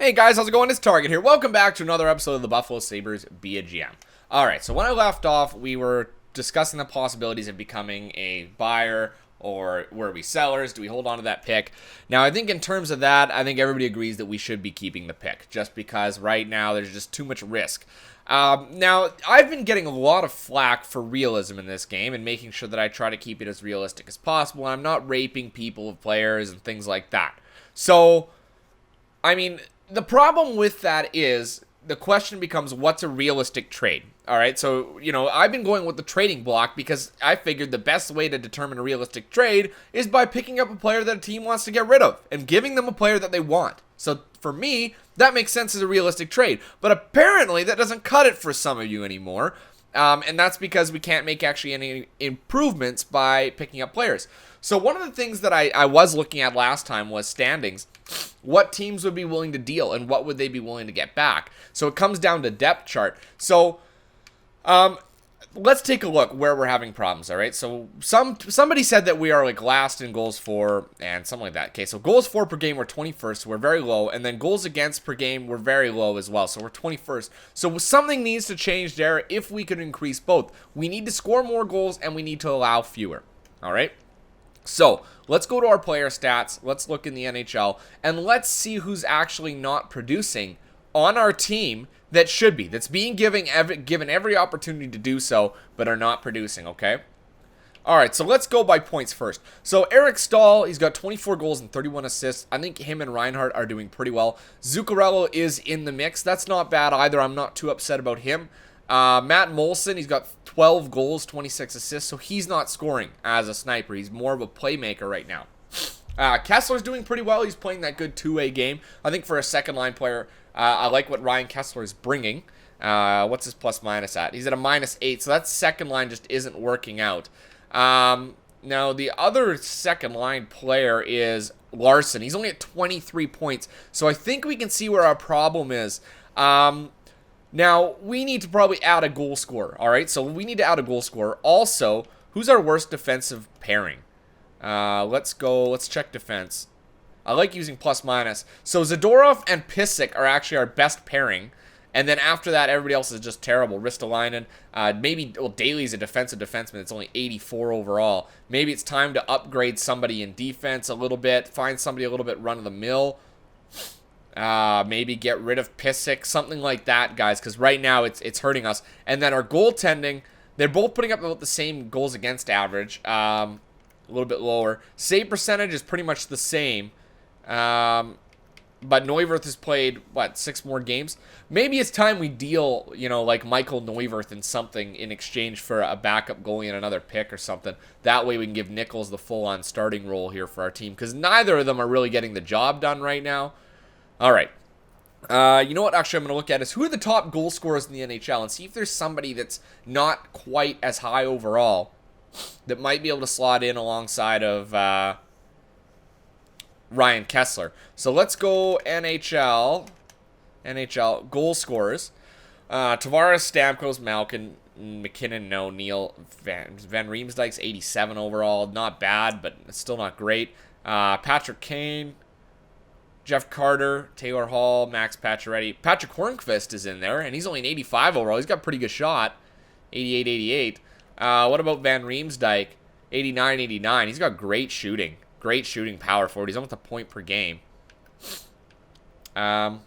Hey guys, how's it going? It's Target here. Welcome back to another episode of the Buffalo Sabres Be a GM. Alright, so when I left off, we were discussing the possibilities of becoming a buyer, or were we sellers? Do we hold on to that pick? Now, I think in terms of that, I think everybody agrees that we should be keeping the pick, just because right now there's just too much risk. Now, I've been getting a lot of flack for realism in this game and making sure that I try to keep it as realistic as possible, and I'm not raping people of players and things like that. So, I mean, the problem with that is the question becomes, what's a realistic trade? All right, so, I've been going with the trading block because I figured the best way to determine a realistic trade is by picking up a player that a team wants to get rid of and giving them a player that they want. So for me, that makes sense as a realistic trade. But apparently that doesn't cut it for some of you anymore. And that's because we can't make actually any improvements by picking up players. So one of the things that I was looking at last time was standings. What teams would be willing to deal and what would they be willing to get back? So it comes down to depth chart. So let's take a look where we're having problems, all right? So somebody said that we are like last in goals for and something like that. Okay, so goals for per game, we're 21st, so we're very low. And then goals against per game, we're very low as well, so we're 21st. So something needs to change there if we could increase both. We need to score more goals and we need to allow fewer, all right? So let's go to our player stats. Let's look in the NHL and let's see who's actually not producing on our team that should be. That's being given every opportunity to do so, but are not producing, okay? All right, so let's go by points first. So Eric Stahl, he's got 24 goals and 31 assists. I think him and Reinhart are doing pretty well. Zuccarello is in the mix. That's not bad either. I'm not too upset about him. Matt Molson, he's got 12 goals, 26 assists, so he's not scoring as a sniper. He's more of a playmaker right now. Kessler's doing pretty well. He's playing that good two-way game. I think for a second-line player, I like what Ryan Kessler is bringing. What's his plus-minus at? He's at a -8, so that second line just isn't working out. Now, the other second-line player is Larson. He's only at 23 points, so I think we can see where our problem is. Now, we need to probably add a goal scorer, all right? So we need to add a goal scorer. Also, who's our worst defensive pairing? Let's check defense. I like using plus-minus. So Zadorov and Pysyk are actually our best pairing. And then after that, everybody else is just terrible. Ristolainen, Daly's a defensive defenseman. It's only 84 overall. Maybe it's time to upgrade somebody in defense a little bit. Find somebody a little bit run-of-the-mill. Maybe get rid of Pysyk, something like that, guys, because right now it's hurting us. And then our goaltending, they're both putting up about the same goals against average, a little bit lower. Save percentage is pretty much the same, but Neuwirth has played, 6 more games? Maybe it's time we deal, like Michael Neuwirth in something in exchange for a backup goalie and another pick or something. That way we can give Nichols the full-on starting role here for our team, because neither of them are really getting the job done right now. All right. You know what? Actually, I'm going to look at is who are the top goal scorers in the NHL and see if there's somebody that's not quite as high overall that might be able to slot in alongside of Ryan Kessler. So let's go NHL goal scorers. Tavares, Stamkos, Malkin, McKinnon, no. Neal, Van Riemsdyk's 87 overall. Not bad, but still not great. Patrick Kane, Jeff Carter, Taylor Hall, Max Pacioretty. Patrick Hornqvist is in there, and he's only an 85 overall. He's got a pretty good shot, 88. What about Van Riemsdyk, 89. He's got great shooting power forward. He's almost a point per game. All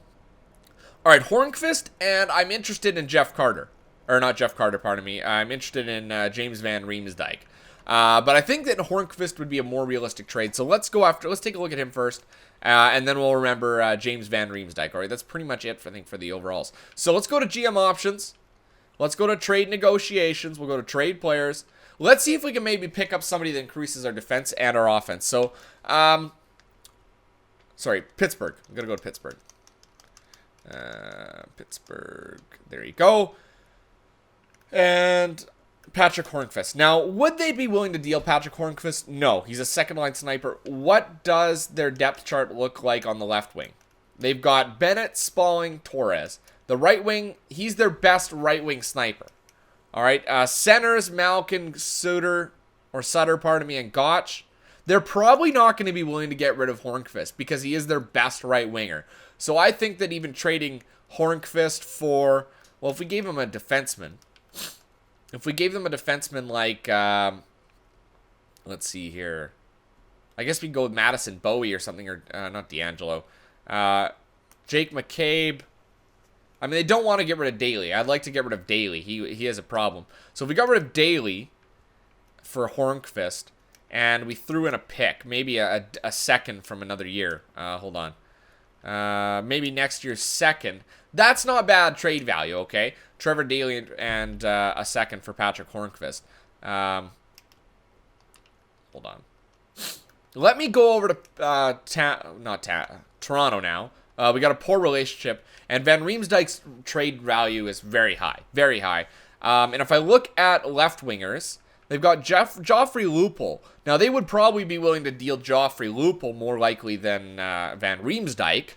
right, Hornqvist, and I'm interested in Jeff Carter. Or not Jeff Carter, pardon me. I'm interested in James Van Riemsdyk. But I think that Hornqvist would be a more realistic trade. So let's take a look at him first. And then we'll remember James Van Riemsdyk. All right, that's pretty much it, for the overalls. So let's go to GM options. Let's go to trade negotiations. We'll go to trade players. Let's see if we can maybe pick up somebody that increases our defense and our offense. So, Pittsburgh. I'm going to go to Pittsburgh. Pittsburgh. There you go. And Patrick Hornqvist. Now, would they be willing to deal Patrick Hornqvist? No, he's a second-line sniper. What does their depth chart look like on the left wing? They've got Bennett, Spalling, Torres. The right wing, he's their best right-wing sniper. All right, centers, Malkin, Sutter, and Gotch. They're probably not going to be willing to get rid of Hornqvist because he is their best right winger. So I think that even trading Hornqvist for, well, if we gave him a defenseman, if we gave them a defenseman like, let's see here, I guess we can go with Madison Bowie or something, or not D'Angelo, Jake McCabe. I mean, they don't want to get rid of Daly. I'd like to get rid of Daly. He has a problem. So if we got rid of Daly for Hornqvist, and we threw in a pick, maybe a second from another year. Hold on. Maybe next year's second. That's not bad trade value, okay? Trevor Daly and a second for Patrick Hornqvist. Hold on. Let me go over to Toronto now. We got a poor relationship, and Van Riemsdyk's trade value is very high, very high. And if I look at left wingers, they've got Joffrey Lupul. Now, they would probably be willing to deal Joffrey Lupul more likely than Van Riemsdyk.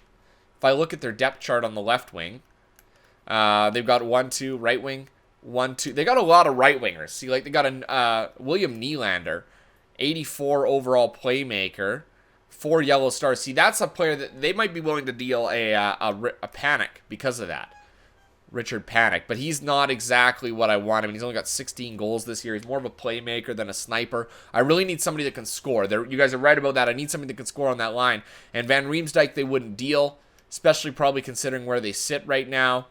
If I look at their depth chart on the left wing, they've got 1-2, right wing, 1-2. They got a lot of right wingers. See, like they got a William Nylander, 84 overall playmaker, 4 yellow stars. See, that's a player that they might be willing to deal a Panic because of that. Richard Panic, but he's not exactly what I want. I mean, he's only got 16 goals this year. He's more of a playmaker than a sniper. I really need somebody that can score. You guys are right about that. I need somebody that can score on that line. And Van Riemsdyk, they wouldn't deal, especially probably considering where they sit right now.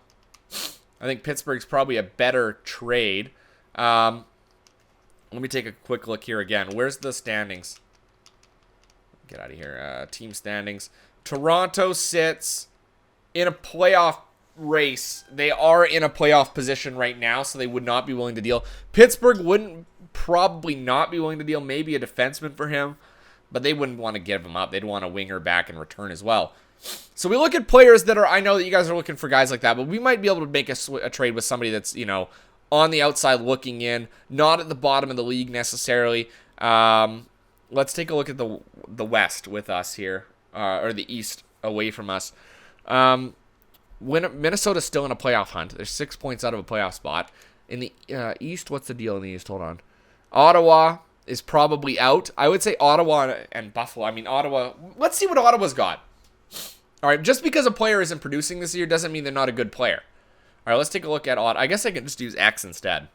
I think Pittsburgh's probably a better trade. Let me take a quick look here again. Where's the standings? Get out of here. Team standings. Toronto sits in a playoff race. They are in a playoff position right now, so they would not be willing to deal. Pittsburgh wouldn't probably not be willing to deal maybe a defenseman for him, but they wouldn't want to give him up. They'd want a winger back in return as well. So we look at players that are, I know that you guys are looking for guys like that, but we might be able to make a trade with somebody that's, you know, on the outside looking in, not at the bottom of the league necessarily. Let's take a look at the West with us here, or the East away from us. Minnesota's still in a playoff hunt. They're 6 points out of a playoff spot. In the East, what's the deal in the East? Hold on. Ottawa is probably out. I would say Ottawa and Buffalo. I mean, Ottawa. Let's see what Ottawa's got. All right, just because a player isn't producing this year doesn't mean they're not a good player. All right, let's take a look at Ottawa. I guess I can just use X instead.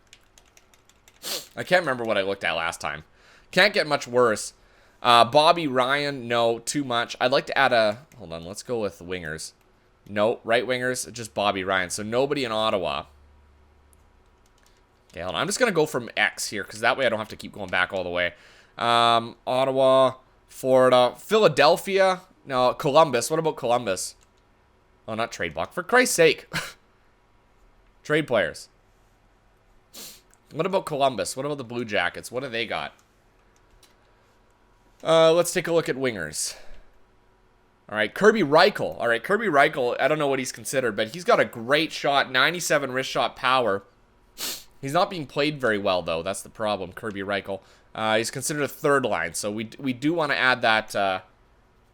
I can't remember what I looked at last time. Can't get much worse. Bobby Ryan, no, too much. I'd like to add a... Hold on, let's go with wingers. No, right wingers, just Bobby Ryan. So nobody in Ottawa. Okay, hold on. I'm just going to go from X here, because that way I don't have to keep going back all the way. Ottawa, Florida, Philadelphia. No, Columbus. What about Columbus? Oh, not trade block. For Christ's sake. Trade players. What about Columbus? What about the Blue Jackets? What do they got? Let's take a look at wingers. All right, Kirby Reichel. All right, Kirby Reichel, I don't know what he's considered, but he's got a great shot, 97 wrist shot power. He's not being played very well, though. That's the problem, Kirby Reichel. He's considered a third line, so we do want to add that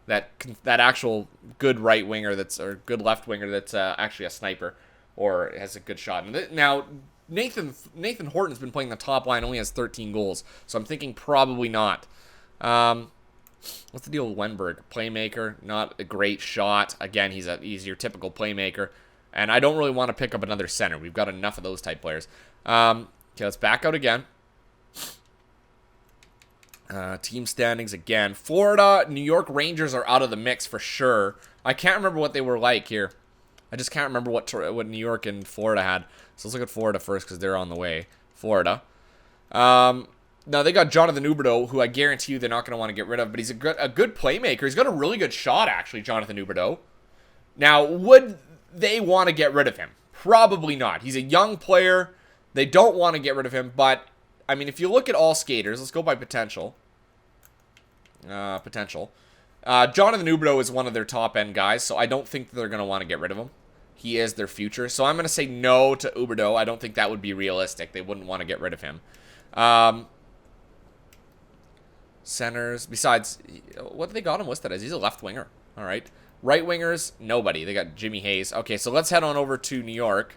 that actual good right winger or good left winger that's actually a sniper or has a good shot. And now, Nathan Horton's been playing the top line, only has 13 goals, so I'm thinking probably not. What's the deal with Wenberg? Playmaker, not a great shot. Again, he's your typical playmaker. And I don't really want to pick up another center. We've got enough of those type players. Okay, let's back out again. Team standings again. Florida, New York Rangers are out of the mix for sure. I can't remember what they were like here. I just can't remember what New York and Florida had. So let's look at Florida first because they're on the way. Florida. Now, they got Jonathan Huberdeau, who I guarantee you they're not going to want to get rid of, but he's a good playmaker. He's got a really good shot, actually, Jonathan Huberdeau. Now, would they want to get rid of him? Probably not. He's a young player. They don't want to get rid of him, but, I mean, if you look at all skaters, let's go by potential. Jonathan Huberdeau is one of their top-end guys, so I don't think they're going to want to get rid of him. He is their future, so I'm going to say no to Huberdeau. I don't think that would be realistic. They wouldn't want to get rid of him. Centers. Besides, what they got him listed as? He's a left winger. All right. Right wingers, nobody. They got Jimmy Hayes. Okay, so let's head on over to New York.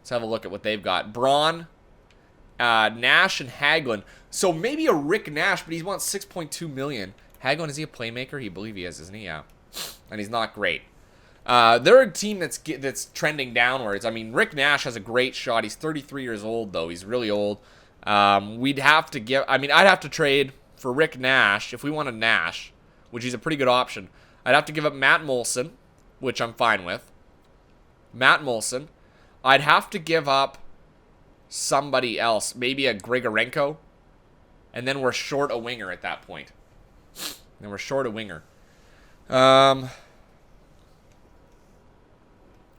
Let's have a look at what they've got. Braun, Nash, and Hagelin. So maybe a Rick Nash, but he wants $6.2 million. Hagelin, is he a playmaker? He believe he is, isn't he? Yeah. And he's not great. They're a team that's trending downwards. I mean, Rick Nash has a great shot. He's 33 years old, though. He's really old. I'd have to trade for Rick Nash if we want a Nash, which is a pretty good option. I'd have to give up Matt Molson, which I'm fine with. Matt Molson. I'd have to give up somebody else, maybe a Grigorenko, and then we're short a winger at that point. Then we're short a winger.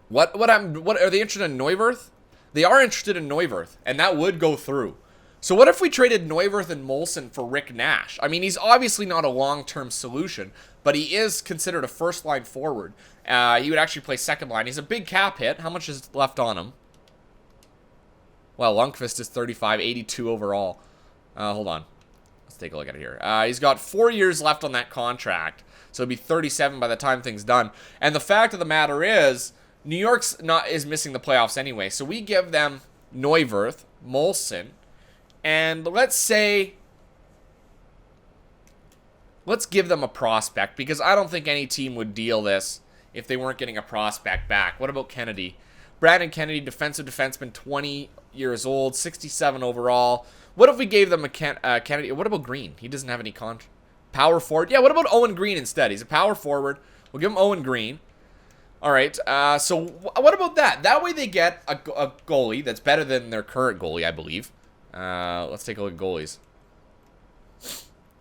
What are they interested in Neuwirth? They are interested in Neuwirth, and that would go through. So what if we traded Neuwirth and Molson for Rick Nash? I mean, he's obviously not a long-term solution, but he is considered a first-line forward. He would actually play second line. He's a big cap hit. How much is left on him? Well, Lundqvist is 35, 82 overall. Hold on. Let's take a look at it here. He's got 4 years left on that contract, so it'll be 37 by the time things done. And the fact of the matter is, New York's is missing the playoffs anyway, so we give them Neuwirth, Molson, and let's give them a prospect, because I don't think any team would deal this if they weren't getting a prospect back. What about Kennedy? Brandon Kennedy, defensive defenseman, 20 years old, 67 overall. What if we gave them a Kennedy? What about Green? He doesn't have any power forward. Yeah, what about Owen Green instead? He's a power forward. We'll give him Owen Green. All right, so what about that? That way they get a goalie that's better than their current goalie, I believe. Let's take a look at goalies.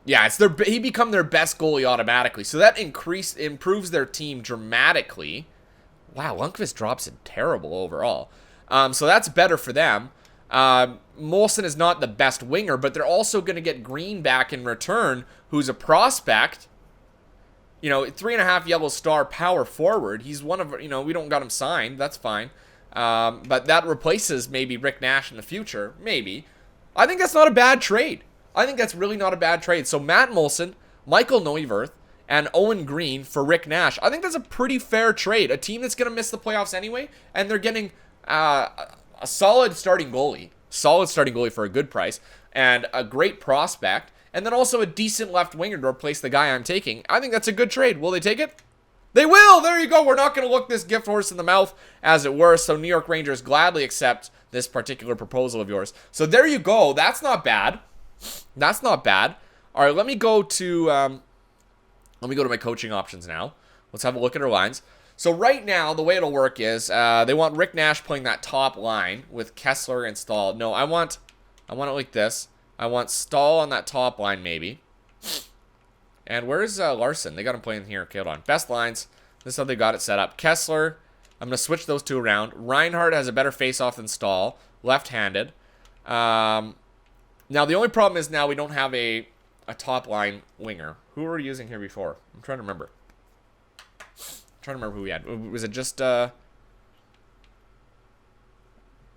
Yeah, he become their best goalie automatically. So that improves their team dramatically. Wow, Lundqvist drops it terrible overall. So that's better for them. Molson is not the best winger, but they're also going to get Green back in return, who's a prospect. 3.5 yellow star power forward. He's one of, we don't got him signed. That's fine. But that replaces maybe Rick Nash in the future. Maybe. I think that's not a bad trade. I think that's really not a bad trade. So Matt Molson, Michael Neuwirth, and Owen Green for Rick Nash. I think that's a pretty fair trade. A team that's going to miss the playoffs anyway, and they're getting a solid starting goalie. Solid starting goalie for a good price, and a great prospect. And then also a decent left winger to replace the guy I'm taking. I think that's a good trade. Will they take it? They will! There you go. We're not going to look this gift horse in the mouth, as it were. So New York Rangers gladly accept this particular proposal of yours. So there you go. That's not bad. That's not bad. All right, let me go to my coaching options now. Let's have a look at our lines. So right now, the way it'll work is they want Rick Nash playing that top line with Kessler and Stahl. No, I want it like this. I want Stahl on that top line, maybe. And where's Larson? They got him playing here. Okay, hold on. Best lines. This is how they got it set up. Kessler. I'm going to switch those two around. Reinhardt has a better face-off than Stahl. Left-handed. Now, the only problem is now we don't have a top-line winger. Who were we using here before? I'm trying to remember. Who we had. Was it just...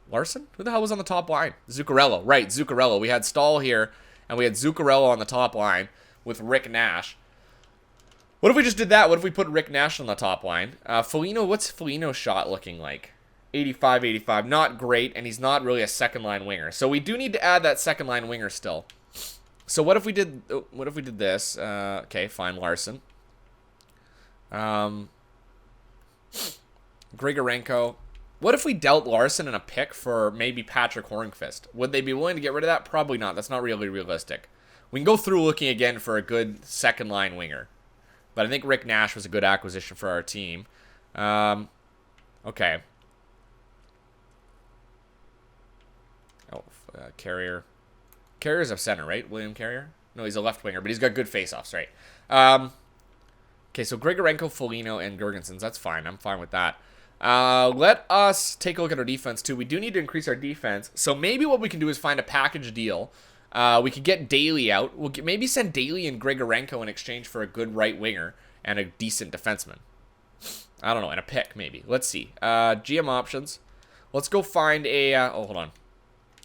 Larson? Who the hell was on the top line? Zuccarello. Right, Zuccarello. We had Stahl here, and we had Zuccarello on the top line with Rick Nash. What if we just did that? What if we put Rick Nash on the top line? Foligno, what's Foligno's shot looking like? 85. Not great, and he's not really a second-line winger. So we do need to add that second-line winger still. So what if we did this? Okay, fine, Larson. Grigorenko. What if we dealt Larson in a pick for maybe Patrick Hornqvist? Would they be willing to get rid of that? Probably not. That's not really realistic. We can go through looking again for a good second-line winger. But I think Rick Nash was a good acquisition for our team. Okay. Oh, Carrier. Carrier's a center, right? William Carrier? No, he's a left winger, but he's got good face-offs, right? Okay, so Grigorenko, Foligno, and Gergensons. That's fine. I'm fine with that. Let us take a look at our defense, too. We do need to increase our defense. So maybe what we can do is find a package deal. We could get Daly out. We'll maybe send Daly and Grigorenko in exchange for a good right winger and a decent defenseman. I don't know, and a pick, maybe. Let's see. GM options. Let's go find a... hold on.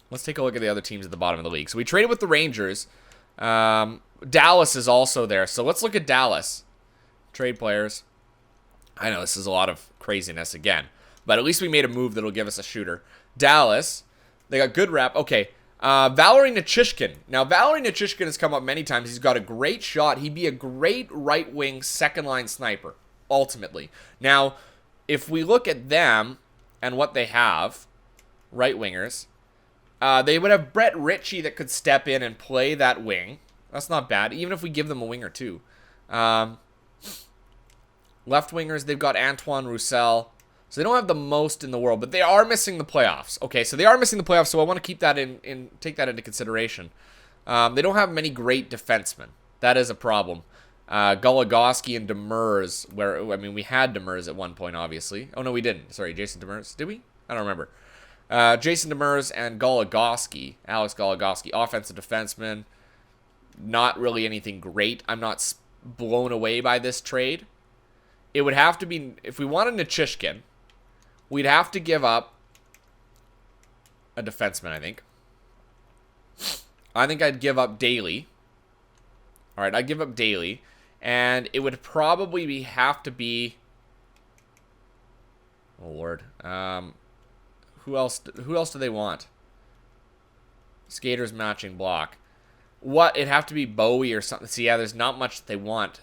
Let's take a look at the other teams at the bottom of the league. So we traded with the Rangers. Dallas is also there. So let's look at Dallas. Trade players. I know this is a lot of craziness again, but at least we made a move that'll give us a shooter. Dallas, they got good rep. Okay, Valery Nichushkin. Now, Valery Nichushkin has come up many times. He's got a great shot. He'd be a great right-wing second-line sniper, ultimately. Now, if we look at them and what they have, right wingers, they would have Brett Ritchie that could step in and play that wing. That's not bad, even if we give them a winger too. Left wingers, they've got Antoine Roussel. So they don't have the most in the world, but they are missing the playoffs. Okay, so they are missing the playoffs, so I want to keep that take that into consideration. They don't have many great defensemen. That is a problem. Goligoski and Demers, we had Demers at one point, obviously. Oh, no, we didn't. Sorry, Jason Demers. Did we? I don't remember. Jason Demers and Goligoski, Alex Goligoski, offensive defenseman. Not really anything great. I'm not blown away by this trade. It would have to be, if we wanted Nichushkin, we'd have to give up a defenseman, I think. I think I'd give up Daly. All right, I'd give up Daly. And it would probably have to be... Oh, Lord. Who else do they want? Skaters matching block. What? It'd have to be Bowie or something. See, yeah, there's not much that they want.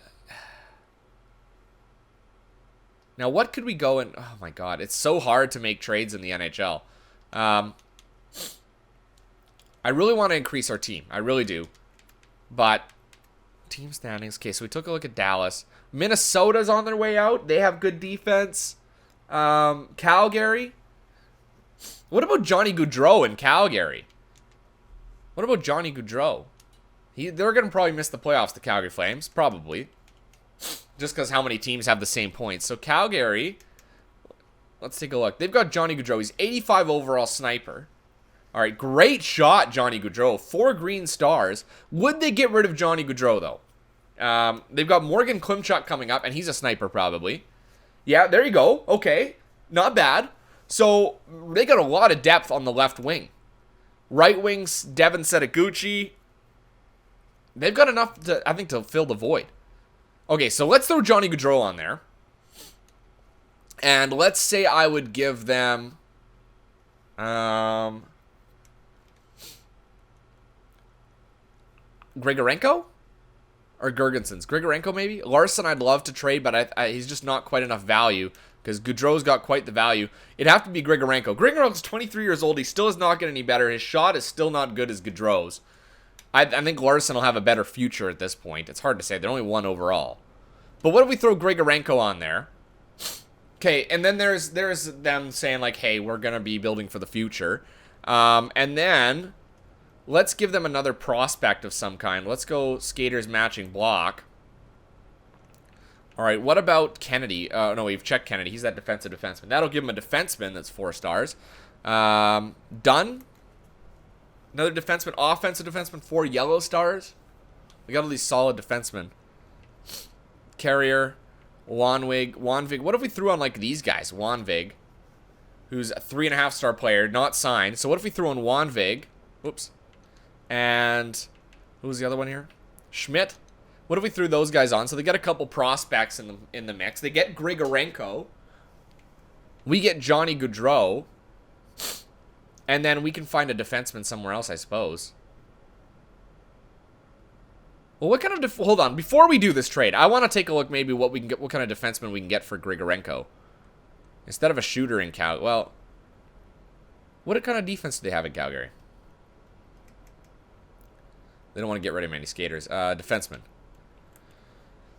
Now, what could we go and... Oh, my God. It's so hard to make trades in the NHL. I really want to increase our team. I really do. But team standings. Okay, so we took a look at Dallas. Minnesota's on their way out. They have good defense. Calgary. What about Johnny Gaudreau in Calgary? What about Johnny Gaudreau? They're going to probably miss the playoffs, the Calgary Flames. Probably. Just because how many teams have the same points. So Calgary, let's take a look. They've got Johnny Gaudreau. He's 85 overall sniper. All right, great shot, Johnny Gaudreau. 4 green stars. Would they get rid of Johnny Gaudreau, though? They've got Morgan Klimchuk coming up, and he's a sniper, probably. Yeah, there you go. Okay, not bad. So they got a lot of depth on the left wing. Right wing's Devin Setaguchi. They've got enough, I think, to fill the void. Okay, so let's throw Johnny Gaudreau on there. And let's say I would give them... Grigorenko? Or Gergensons? Grigorenko, maybe? Larson, I'd love to trade, but he's just not quite enough value. Because Gaudreau's got quite the value. It'd have to be Grigorenko. Grigorenko's 23 years old. He still is not getting any better. His shot is still not good as Gaudreau's. I think Larson will have a better future at this point. It's hard to say. They're only 1 overall. But what if we throw Grigorenko on there? Okay, and then there's them saying, like, hey, we're going to be building for the future. And then let's give them another prospect of some kind. Let's go skaters matching block. All right, what about Kennedy? No, we've checked Kennedy. He's that defensive defenseman. That'll give him a defenseman that's 4 stars. Dunn? Another defenseman, offensive defenseman, 4 yellow stars. We got all these solid defensemen. Carrier, Wanvig. What if we threw on, like, these guys? Wanvig, who's a 3.5-star player, not signed. So what if we threw on Wanvig? Whoops. And who's the other one here? Schmidt. What if we threw those guys on? So they get a couple prospects in the mix. They get Grigorenko. We get Johnny Gaudreau. And then we can find a defenseman somewhere else, I suppose. Well, what kind of... Hold on. Before we do this trade, I want to take a look maybe what we can get, what kind of defenseman we can get for Grigorenko. Instead of a shooter in Calgary. Well, what kind of defense do they have in Calgary? They don't want to get rid of many skaters. Defenseman.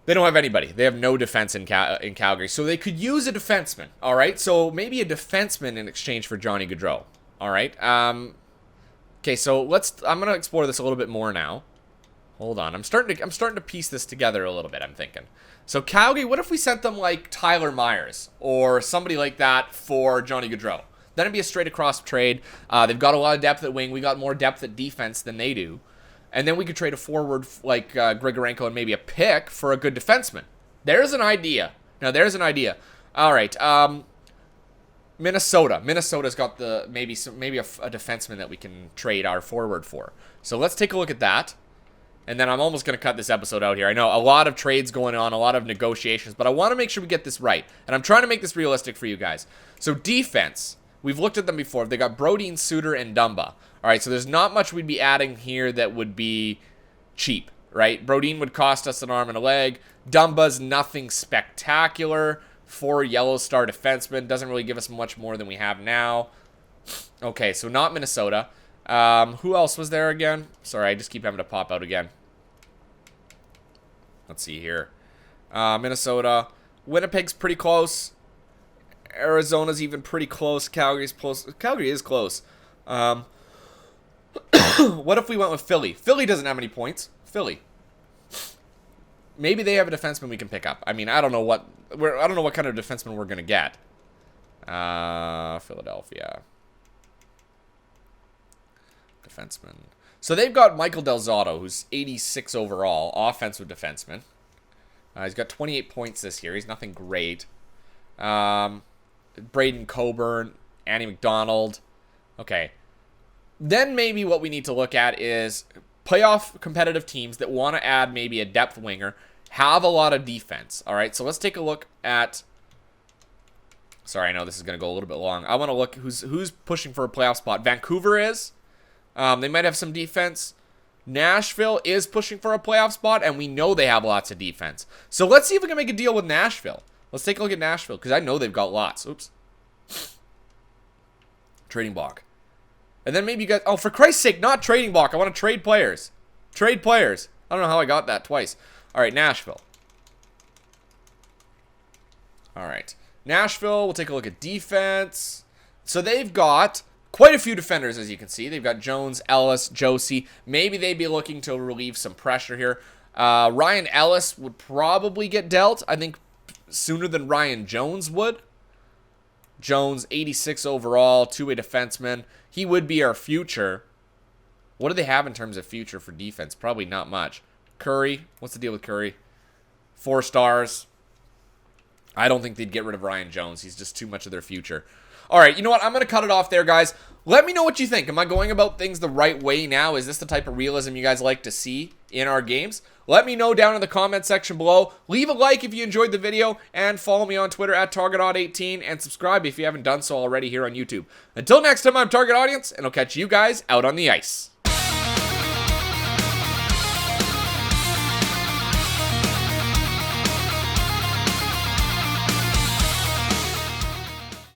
They don't have anybody. They have no defense in Calgary. So they could use a defenseman. All right? So maybe a defenseman in exchange for Johnny Gaudreau. All right. Okay, so I'm going to explore this a little bit more now. Hold on. I'm starting to piece this together a little bit, I'm thinking. So Calgary, what if we sent them like Tyler Myers or somebody like that for Johnny Gaudreau? Then it'd be a straight across trade. They've got a lot of depth at wing. We got more depth at defense than they do. And then we could trade a forward like Grigorenko and maybe a pick for a good defenseman. There's an idea. Now, there's an idea. All right. Minnesota. Minnesota's got maybe a defenseman that we can trade our forward for. So let's take a look at that. And then I'm almost going to cut this episode out here. I know a lot of trades going on, a lot of negotiations, but I want to make sure we get this right. And I'm trying to make this realistic for you guys. So defense. We've looked at them before. They got Brodin, Suter, and Dumba. All right, so there's not much we'd be adding here that would be cheap, right? Brodin would cost us an arm and a leg. Dumba's nothing spectacular. 4 yellow star defensemen. Doesn't really give us much more than we have now. Okay, so not Minnesota. Who else was there again? Sorry, I just keep having to pop out again. Let's see here. Minnesota. Winnipeg's pretty close. Arizona's even pretty close. Calgary's close. Calgary is close. What if we went with Philly? Philly doesn't have any points. Philly. Maybe they have a defenseman we can pick up. I mean, I don't know what kind of defenseman we're gonna get. Philadelphia. Defenseman. So they've got Michael Del Zotto, who's 86 overall, offensive defenseman. He's got 28 points this year. He's nothing great. Braden Coburn, Andy McDonald. Okay. Then maybe what we need to look at is playoff competitive teams that want to add maybe a depth winger, have a lot of defense. All right, so let's take a look at... Sorry, I know this is going to go a little bit long. I want to look who's pushing for a playoff spot. Vancouver is. They might have some defense. Nashville is pushing for a playoff spot, and we know they have lots of defense. So let's see if we can make a deal with Nashville. Let's take a look at Nashville, because I know they've got lots. Oops. Trading block. And then maybe you guys... Oh, for Christ's sake, not trading block. I want to trade players. Trade players. I don't know how I got that twice. All right, Nashville. All right. Nashville, we'll take a look at defense. So they've got quite a few defenders, as you can see. They've got Jones, Ellis, Josie. Maybe they'd be looking to relieve some pressure here. Ryan Ellis would probably get dealt, I think, sooner than Ryan Jones would. Jones, 86 overall, two-way defenseman. He would be our future. What do they have in terms of future for defense? Probably not much. Curry, what's the deal with Curry? 4 stars. I don't think they'd get rid of Ryan Jones. He's just too much of their future. All right, you know what? I'm going to cut it off there, guys. Let me know what you think. Am I going about things the right way now? Is this the type of realism you guys like to see in our games? Let me know down in the comment section below. Leave a like if you enjoyed the video, and follow me on Twitter at TargetAud18, and subscribe if you haven't done so already here on YouTube. Until next time, I'm Target Audience, and I'll catch you guys out on the ice.